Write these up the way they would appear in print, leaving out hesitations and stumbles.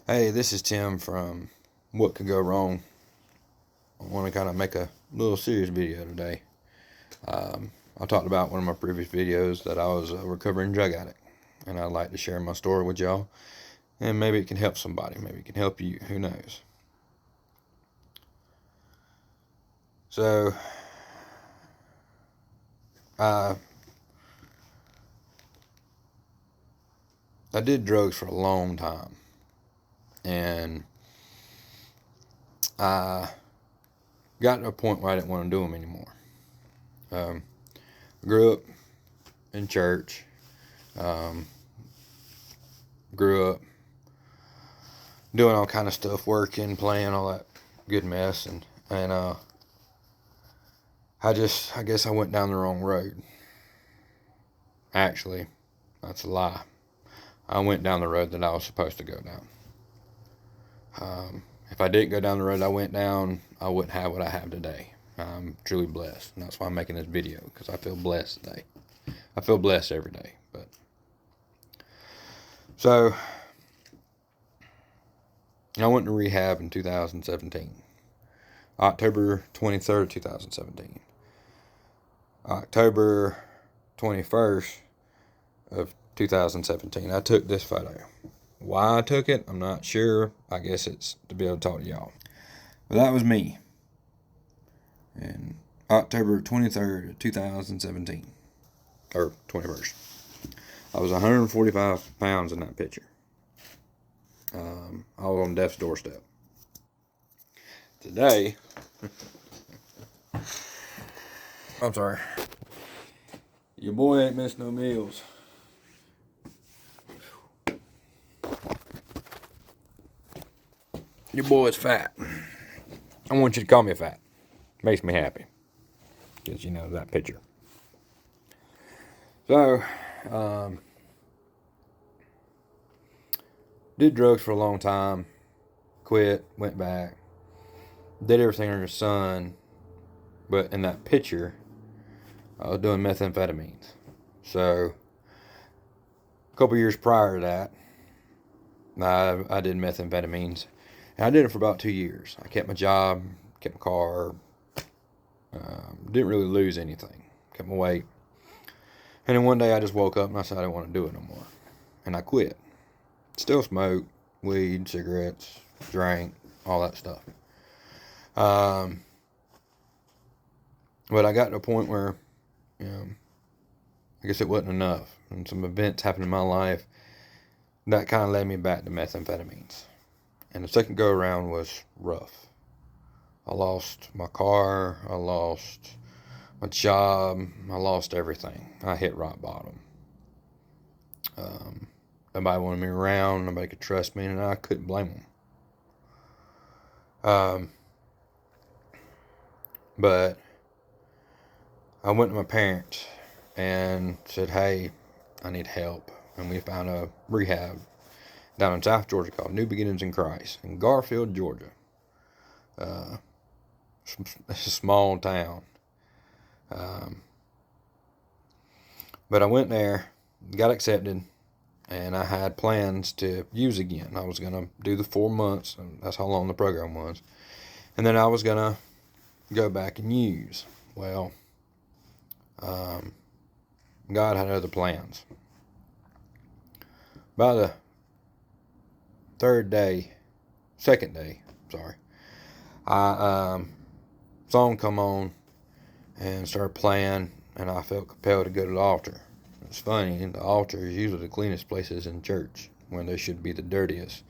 Hey, this is Tim from What Could Go Wrong. I want to kind of make a little serious video today. I talked about one of my previous videos that I was a recovering drug addict, and I'd like to share my story with y'all, and maybe it can help somebody. Maybe it can help you. Who knows? So, I I did drugs for a long time, and I got to a point where I didn't want to do them anymore. Um, Grew up in church. Um, Grew up doing all kind of stuff, working, playing, all that good mess, and I guess I went down the wrong road. Actually, that's a lie. I went down the road that I was supposed to go down. If I didn't go down the road I went down, I wouldn't have what I have today. I'm truly blessed, and that's why I'm making this video, because I feel blessed today. I feel blessed every day. But so I went to rehab in 2017, October 23rd, 2017. October 21st of 2017, I took this photo. Why I took it, I'm not sure. I guess it's to be able to talk to y'all. But that was me. And October 23rd of 2017. Or 21st. I was 145 pounds in that picture. I was on death's doorstep. Today, I'm sorry. Your boy ain't missed no meals. Your boy's fat. I want you to call me fat. Makes me happy. Because, you know, that picture. So, did drugs for a long time. Quit, went back. Did everything under the sun. But in that picture, I was doing methamphetamines. So, a couple years prior to that, I did methamphetamines. And I did it for about 2 years. I kept my job, kept my car, didn't really lose anything, kept my weight. And then one day I just woke up and I said I didn't want to do it no more. And I quit. Still smoked weed, cigarettes, drank, all that stuff. But I got to a point where, you know, I guess it wasn't enough. And some events happened in my life that kind of led me back to methamphetamines. And the second go around was rough. I lost my car, I lost my job, I lost everything. I hit rock bottom. Nobody wanted me around, nobody could trust me, and I couldn't blame them. But I went to my parents and said, hey, I need help. And we found a rehab down in South Georgia called New Beginnings in Christ in Garfield, Georgia. It's a small town. But I went there, got accepted, and I had plans to use again. I was going to do the 4 months, and that's how long the program was. And then I was going to go back and use. Well, God had other plans. By the second day, I song come on and started playing, and I felt compelled to go to the altar. It's funny, the altar is usually the cleanest places in church, when they should be the dirtiest,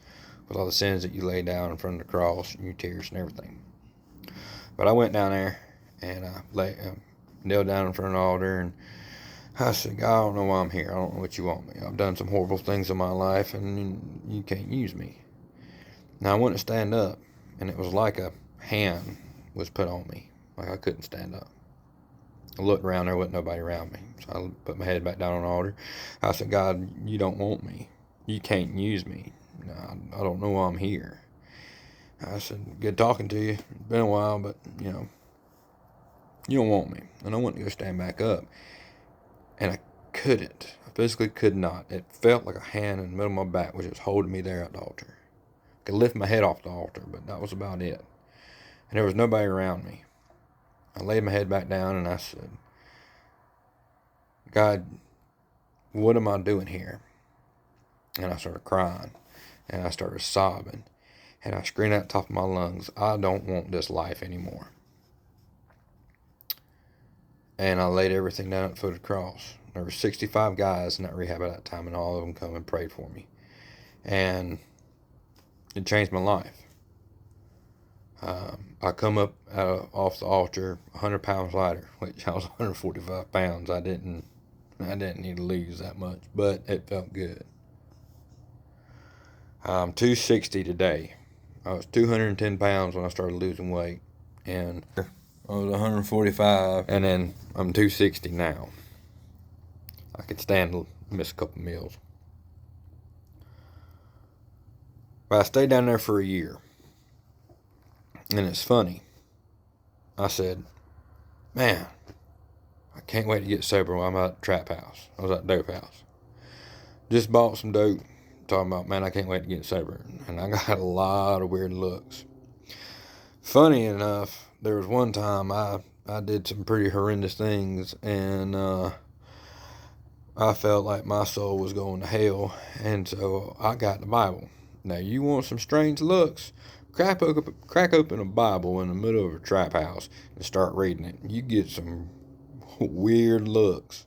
with all the sins that you lay down in front of the cross, and your tears and everything. But I went down there, and I knelt down in front of the altar, and I said, God, I don't know why I'm here. I don't know what you want me. I've done some horrible things in my life, and you can't use me. Now, I went to stand up, and it was like a hand was put on me. Like I couldn't stand up. I looked around, there wasn't nobody around me. So I put my head back down on the altar. I said, God, you don't want me. You can't use me. I don't know why I'm here. I said, good talking to you. It's been a while, but, you know, you don't want me. And I went to go stand back up. And I couldn't. I physically could not. It felt like a hand in the middle of my back was just holding me there at the altar. could lift my head off the altar, but that was about it. And there was nobody around me. I laid my head back down and I said, God, what am I doing here? And I started crying and I started sobbing and I screamed at the top of my lungs, I don't want this life anymore. And I laid everything down at the foot of the cross. There were 65 guys in that rehab at that time, and all of them come and prayed for me. And it changed my life. I come up off the altar 100 pounds lighter, which I was 145 pounds. I didn't need to lose that much, but it felt good. I'm 260 today. I was 210 pounds when I started losing weight, and I was 145, and then I'm 260 now. I could stand to miss a couple meals. But I stayed down there for a year. And it's funny. I said, man, I can't wait to get sober while I'm at the trap house. I was at the dope house. Just bought some dope. Talking about, man, I can't wait to get sober. And I got a lot of weird looks. Funny enough, there was one time I did some pretty horrendous things, and I felt like my soul was going to hell, and so I got the Bible. Now, you want some strange looks? Crack open a Bible in the middle of a trap house and start reading it. You get some weird looks.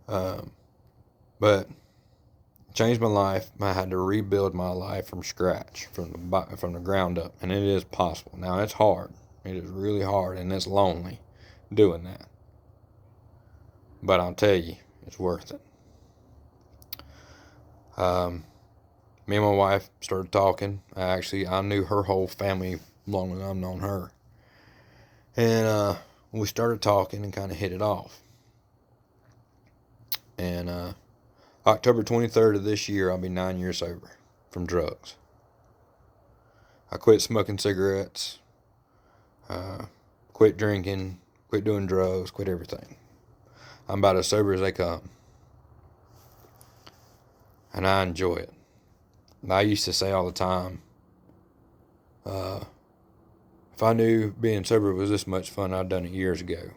But changed my life. I had to rebuild my life from scratch, from the ground up, and it is possible. Now, it's hard. It is really hard, and it's lonely doing that. But I'll tell you, it's worth it. Me and my wife started talking. I knew her whole family longer than I've known her. And we started talking and kind of hit it off. And October 23rd of this year, I'll be 9 years sober from drugs. I quit smoking cigarettes, quit drinking, quit doing drugs, quit everything. I'm about as sober as they come. And I enjoy it. I used to say all the time, if I knew being sober was this much fun, I'd done it years ago.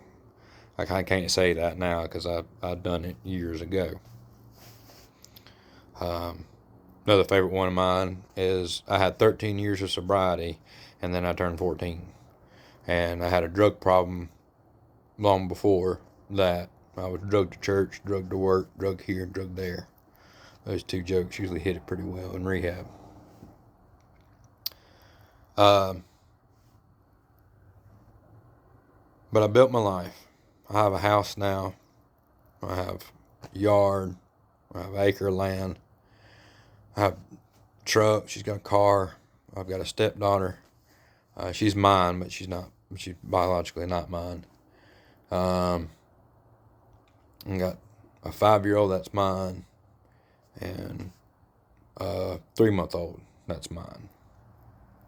I can't say that now because I've done it years ago. Another favorite one of mine is I had 13 years of sobriety, and then I turned 14. And I had a drug problem long before that. I was drugged to church, drugged to work, drugged here, drugged there. Those two jokes usually hit it pretty well in rehab. But I built my life. I have a house now. I have a yard. I have an acre of land. I have a truck. She's got a car. I've got a stepdaughter. She's mine, but she's biologically not mine. I got a 5-year-old that's mine, and a 3-month-old that's mine.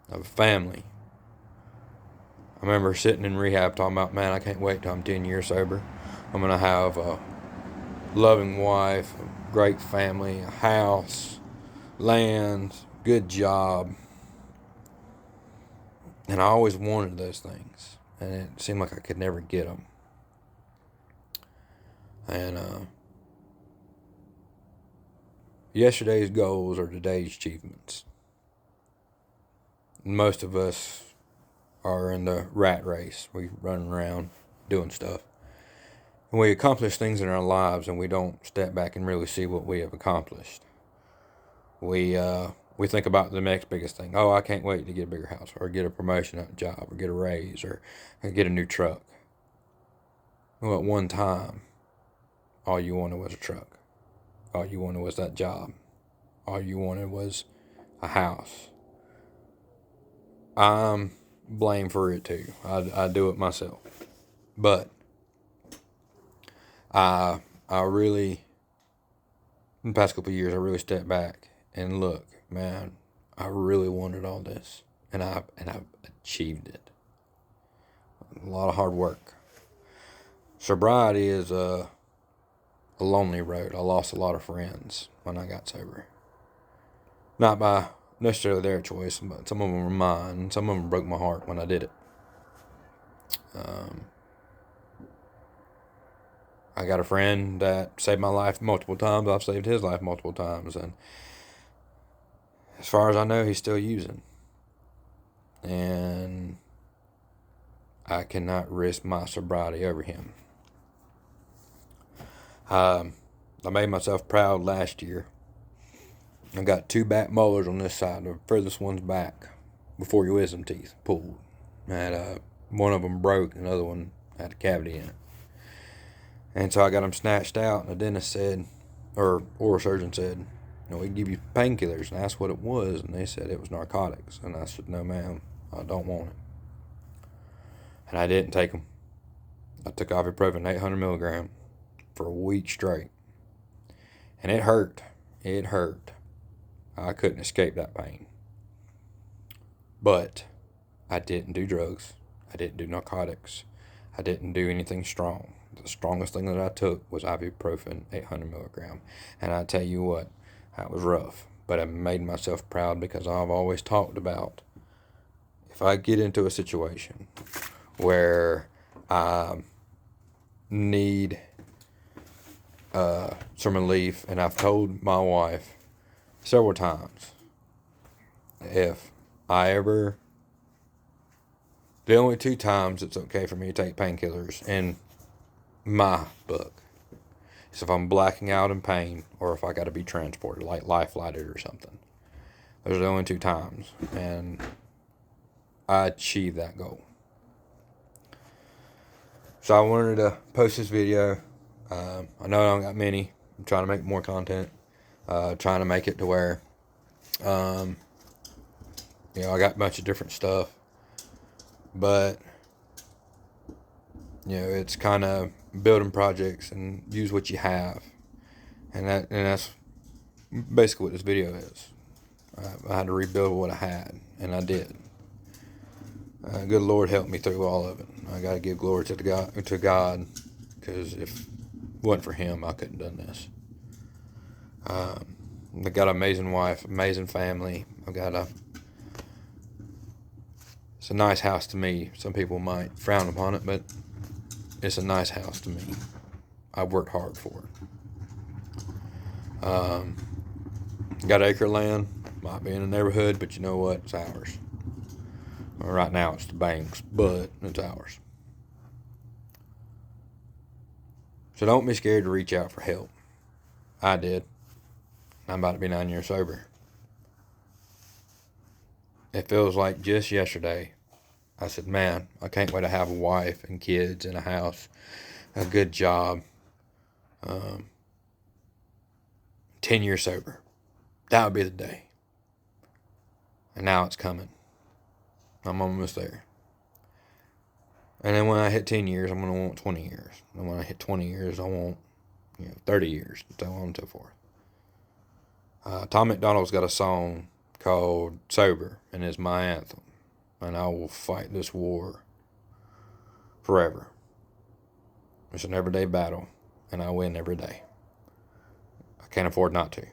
I have a family. I remember sitting in rehab talking about, man, I can't wait till I'm 10 years sober. I'm going to have a loving wife, a great family, a house, land, good job. And I always wanted those things, and it seemed like I could never get them. And yesterday's goals are today's achievements. Most of us are in the rat race. We run around doing stuff. And we accomplish things in our lives, and we don't step back and really see what we have accomplished. We think about the next biggest thing. Oh, I can't wait to get a bigger house, or get a promotion at a job, or get a raise, or get a new truck. Well, at one time, all you wanted was a truck. All you wanted was that job. All you wanted was a house. I'm blamed for it too. I do it myself. But I really, in the past couple of years, I really stepped back and look, man, I really wanted all this, and I've achieved it. A lot of hard work. Sobriety is a lonely road. I lost a lot of friends when I got sober. Not by necessarily their choice, but some of them were mine. Some of them broke my heart when I did it. Um, I got a friend that saved my life multiple times. I've saved his life multiple times. And as far as I know, he's still using. And I cannot risk my sobriety over him. I made myself proud last year. I got 2 back molars on this side. The furthest one's back before your wisdom teeth pulled. And one of them broke, and the other one had a cavity in it. And so I got them snatched out, and the dentist said, or oral surgeon said, we give you painkillers. And that's what it was. And they said it was narcotics. And I said, no, ma'am, I don't want it. And I didn't take them. I took ibuprofen 800 milligram for a week straight. And it hurt. It hurt. I couldn't escape that pain. But I didn't do drugs. I didn't do narcotics. I didn't do anything strong. The strongest thing that I took was ibuprofen 800 milligram. And I tell you what, that was rough. But I made myself proud because I've always talked about if I get into a situation where I need some relief, and I've told my wife several times, if I ever, the only 2 times it's okay for me to take painkillers in my book is if I'm blacking out in pain or if I got to be transported, like life flighted or something. Those are the only 2 times, and I achieved that goal. So I wanted to post this video. I know I don't got many. I'm trying to make more content. Trying to make it to where, I got a bunch of different stuff. But, it's kind of building projects and use what you have. And that's basically what this video is. I had to rebuild what I had, and I did. Good Lord helped me through all of it. I got to give glory to God, because if it wasn't for Him, I couldn't have done this. I got an amazing wife, amazing family. It's a nice house to me. Some people might frown upon it, but it's a nice house to me. I've worked hard for it. Got acre land. Might be in the neighborhood, but you know what? It's ours. Well, right now it's the bank's, but it's ours. So don't be scared to reach out for help. I did. I'm about to be 9 years sober. It feels like just yesterday I said, man, I can't wait to have a wife and kids and a house, a good job. 10 years sober. That would be the day. And now it's coming. I'm almost there. And then when I hit 10 years, I'm going to want 20 years. And when I hit 20 years, I want 30 years, so on and so forth. Tom McDonald's got a song called Sober, and it's my anthem. And I will fight this war forever. It's an everyday battle, and I win every day. I can't afford not to.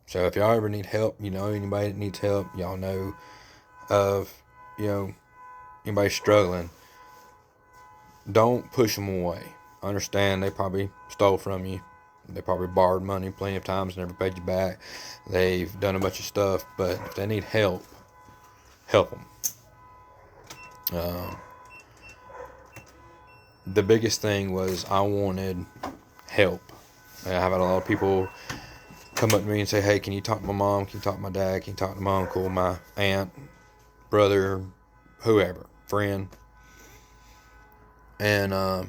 So if y'all ever need help, anybody that needs help, y'all know of, anybody struggling, don't push them away. I understand they probably stole from you. They probably borrowed money plenty of times and never paid you back. They've done a bunch of stuff, but if they need help, help them. The biggest thing was I wanted help. And I've had a lot of people come up to me and say, hey, can you talk to my mom? Can you talk to my dad? Can you talk to my uncle, my aunt, brother, whoever, friend? And I'll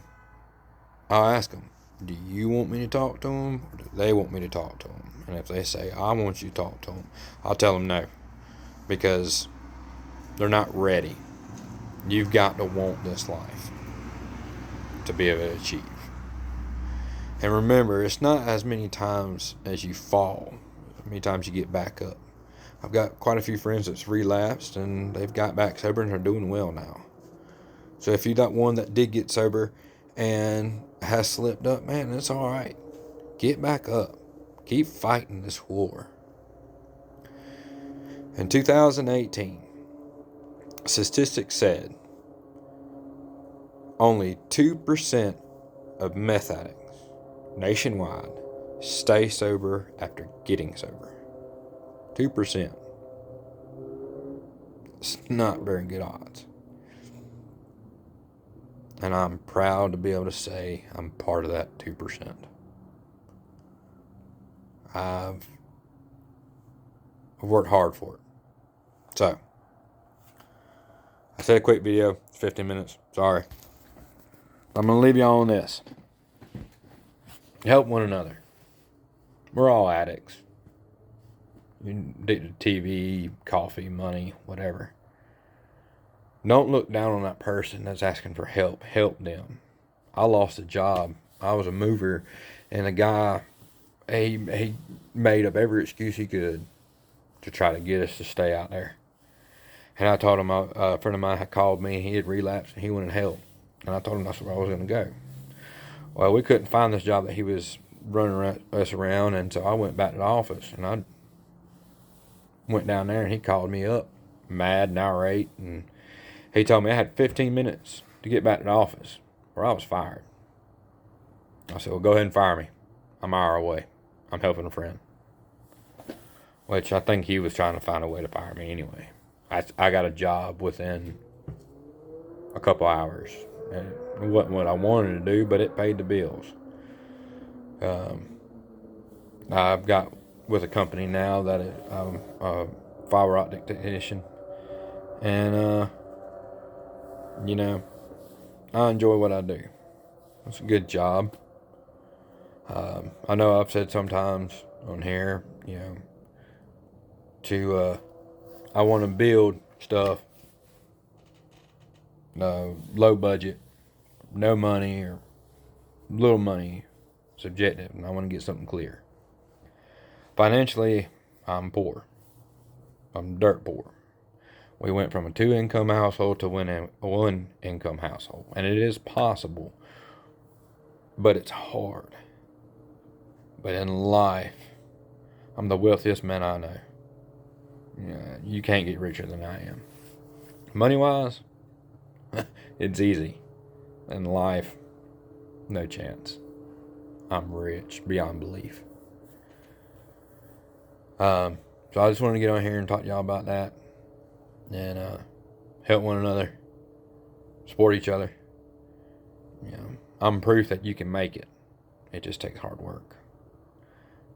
ask them, do you want me to talk to them, or do they want me to talk to them? And if they say, I want you to talk to them, I'll tell them no, because they're not ready. You've got to want this life to be able to achieve. And remember, it's not as many times as you fall, as many times you get back up. I've got quite a few friends that's relapsed, and they've got back sober and are doing well now. So if you got one that did get sober and has slipped up, man, it's all right. Get back up. Keep fighting this war. In 2018, statistics said only 2% of meth addicts nationwide stay sober after getting sober. 2%. It's not very good odds. And I'm proud to be able to say I'm part of that 2%. I've worked hard for it. So, I said a quick video, 15 minutes. Sorry. I'm going to leave y'all on this. Help one another. We're all addicts. You're addicted to TV, coffee, money, whatever. Don't look down on that person that's asking for help. Help them. I lost a job. I was a mover, and a guy, he made up every excuse he could to try to get us to stay out there. And I told him, a friend of mine had called me, he had relapsed, and he wanted help. And I told him that's where I was going to go. Well, we couldn't find this job that he was running us around, and so I went back to the office, and I went down there, and he called me up, mad and irate, and he told me I had 15 minutes to get back to the office, or I was fired. I said, well, go ahead and fire me. I'm an hour away. I'm helping a friend. Which I think he was trying to find a way to fire me anyway. I got a job within a couple hours. And it wasn't what I wanted to do, but it paid the bills. I've got with a company now that I'm a fiber optic technician. And, you know, I enjoy what I do. It's a good job. I know I've said sometimes on here, you know, I want to build stuff, low budget, no money or little money, subjective, and I want to get something clear. Financially, I'm poor. I'm dirt poor. We went from a 2-income household to a 1-income household, and it is possible, but it's hard. But in life, I'm the wealthiest man I know. You can't get richer than I am. Money-wise, it's easy. In life, no chance. I'm rich beyond belief. So I just wanted to get on here and talk to y'all about that. And help one another. Support each other. You know, I'm proof that you can make it. It just takes hard work.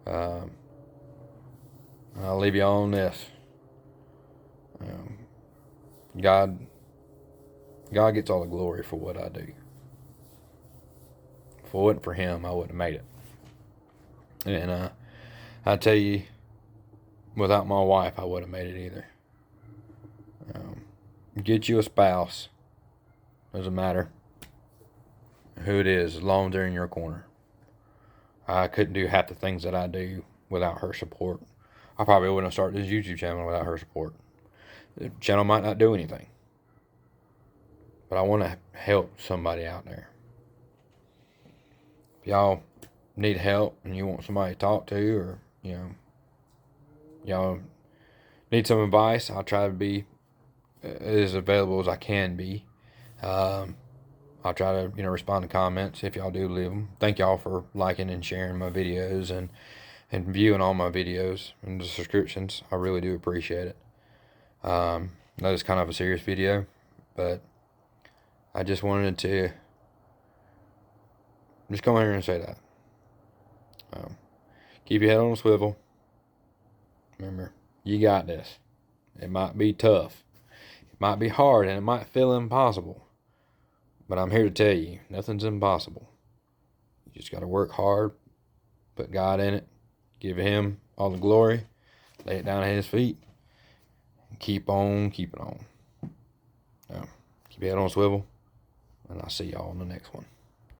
I'll leave y'all on this. God gets all the glory for what I do. If it wasn't for Him, I wouldn't have made it. And I tell you, without my wife, I wouldn't have made it either. Get you a spouse. Doesn't matter who it is, as long as they're in your corner. I couldn't do half the things that I do without her support. I probably wouldn't have started this YouTube channel without her support. The channel might not do anything, but I want to help somebody out there. If y'all need help and you want somebody to talk to, or y'all need some advice, I'll try to be as available as I can be. I'll try to respond to comments if y'all do leave them. Thank y'all for liking and sharing my videos and viewing all my videos and the subscriptions. I really do appreciate it. That is kind of a serious video, but I just wanted to just come here and say that. Keep your head on a swivel. Remember, you got this. It might be tough. It might be hard, and it might feel impossible. But I'm here to tell you, nothing's impossible. You just got to work hard, put God in it, give Him all the glory, lay it down at His feet, and keep on keeping on. Keep your head on a swivel, and I'll see y'all on the next one.